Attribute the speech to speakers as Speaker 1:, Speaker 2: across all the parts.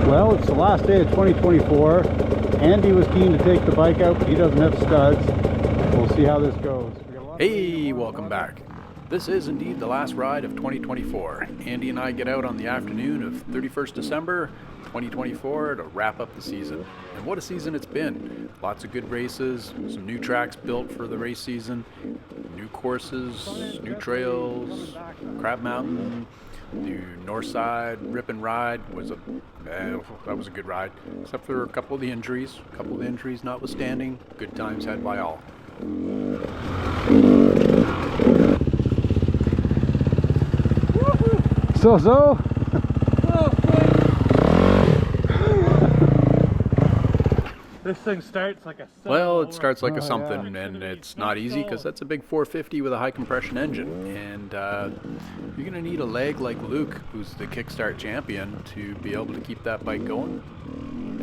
Speaker 1: Well, it's the last day of 2024. Andy was keen to take the bike out, but he doesn't have studs. We'll see how this goes.
Speaker 2: Hey, welcome back. This is indeed the last ride of 2024. Andy and I get out on the afternoon of 31st December 2024 to wrap up the season. And what a season it's been. Lots of good races, some new tracks built for the race season, new courses, new trails, Crabbe Mountain, the north side rip and ride was that was a good ride, except for a couple of the injuries. Notwithstanding, good times had by all.
Speaker 1: So.
Speaker 3: This thing starts like a...
Speaker 2: Well, it starts like a something, and it's not easy because that's a big 450 with a high compression engine, and you're going to need a leg like Luke, who's the kickstart champion, to be able to keep that bike going.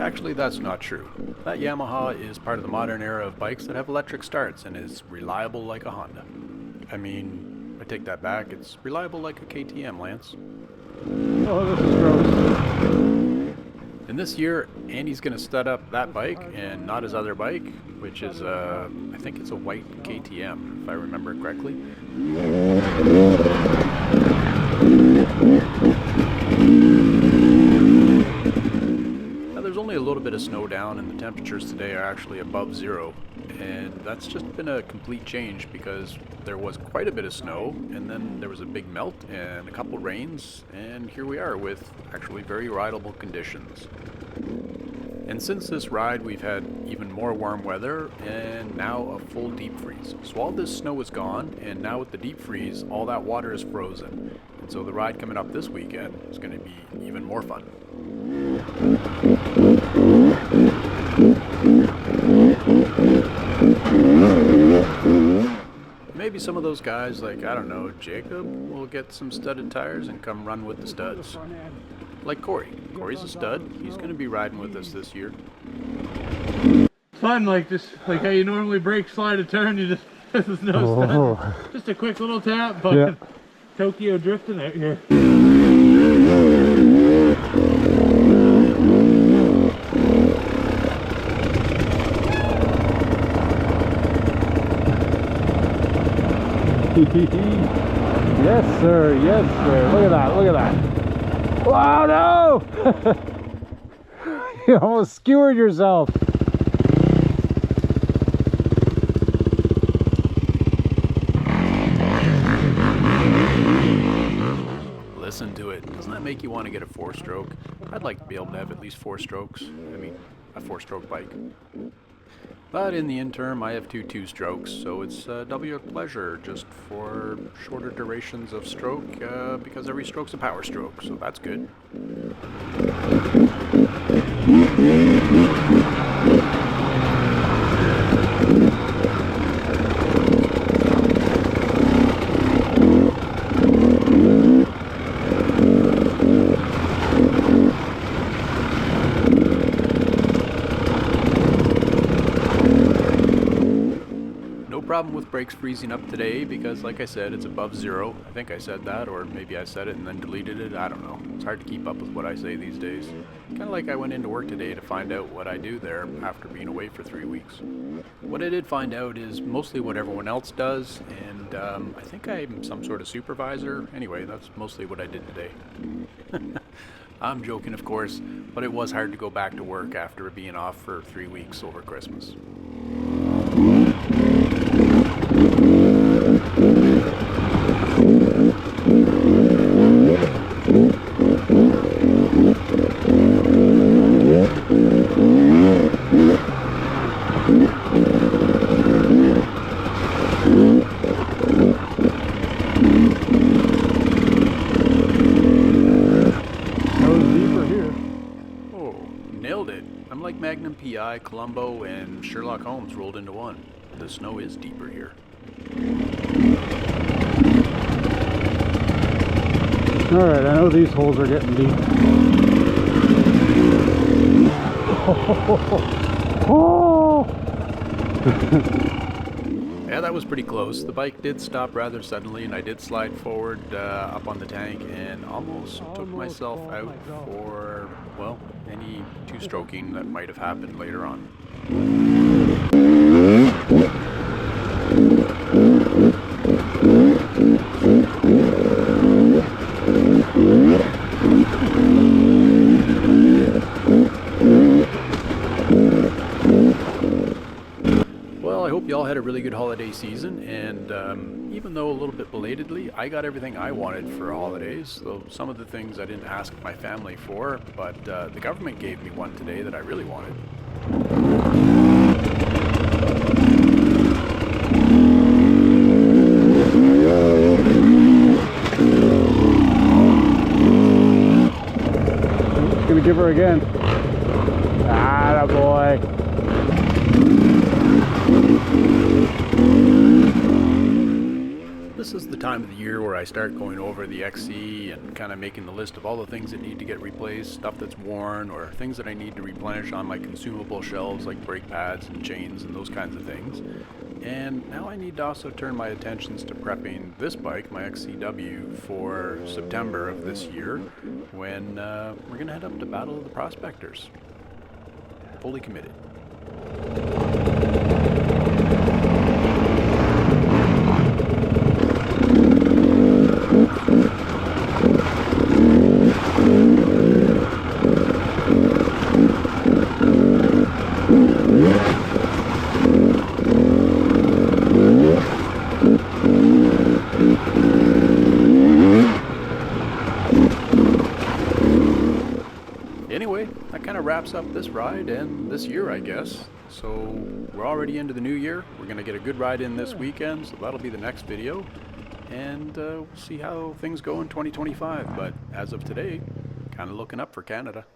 Speaker 2: Actually, that's not true. That Yamaha is part of the modern era of bikes that have electric starts and is reliable like a Honda. I mean, I take that back, it's reliable like a KTM, Lance.
Speaker 1: Oh, this is gross.
Speaker 2: And this year, Andy's going to stud up that bike and not his other bike, which is, I think it's a white KTM, if I remember correctly. Now, there's only a little bit of snow down, and the temperatures today are actually above zero. And that's just been a complete change because there was quite a bit of snow, and then there was a big melt and a couple rains, and here we are with actually very rideable conditions. And since this ride, we've had even more warm weather and now a full deep freeze. So all this snow is gone, and now with the deep freeze, all that water is frozen. And so the ride coming up this weekend is going to be even more fun. Maybe some of those guys, like, I don't know, Jacob, will get some studded tires and come run with the studs. Like Corey. Corey's a stud. He's going to be riding with us this year.
Speaker 3: Fun, like just like how you normally brake, slide, a turn, you just, there's no stud. Just a quick little tap, but yeah. Tokyo drifting out here.
Speaker 1: Yes, sir. Yes, sir. Look at that. Wow, no! You almost skewered yourself.
Speaker 2: Listen to it. Doesn't that make you want to get a 4-stroke? I'd like to be able to have at least 4 strokes. I mean, a 4-stroke bike. But in the interim, I have 2 2-strokes, so it's a double pleasure just for shorter durations of stroke, because every stroke's a power stroke, so that's good. Problem with brakes freezing up today because, like I said, it's above zero. I think I said that, or maybe I said it and then deleted it. I don't know. It's hard to keep up with what I say these days. Kind of like I went into work today to find out what I do there after being away for 3 weeks. What I did find out is mostly what everyone else does, and I think I'm some sort of supervisor. Anyway, that's mostly what I did today. I'm joking, of course, but it was hard to go back to work after being off for 3 weeks over Christmas. Magnum PI, Columbo, and Sherlock Holmes rolled into one. The snow is deeper here.
Speaker 1: Alright, I know these holes are getting deep. Oh!
Speaker 2: Yeah, that was pretty close. The bike did stop rather suddenly, and I did slide forward up on the tank and almost took myself out for, well, any two-stroking that might have happened later on. Well, I hope y'all had a really good holiday season, and even though a little bit belatedly, I got everything I wanted for holidays. Though some of the things I didn't ask my family for, but the government gave me one today that I really wanted.
Speaker 1: Just gonna give her again. Ah, boy.
Speaker 2: This is the time of the year where I start going over the XC and kind of making the list of all the things that need to get replaced, stuff that's worn, or things that I need to replenish on my consumable shelves like brake pads and chains and those kinds of things. And now I need to also turn my attentions to prepping this bike, my XCW, for September of this year when we're going to head up to Battle of the Prospectors. Fully committed. Anyway, that kind of wraps up this ride and this year, I guess. So we're already into the new year. We're going to get a good ride in this weekend, so that'll be the next video. And we'll see how things go in 2025. But as of today, kind of looking up for Canada.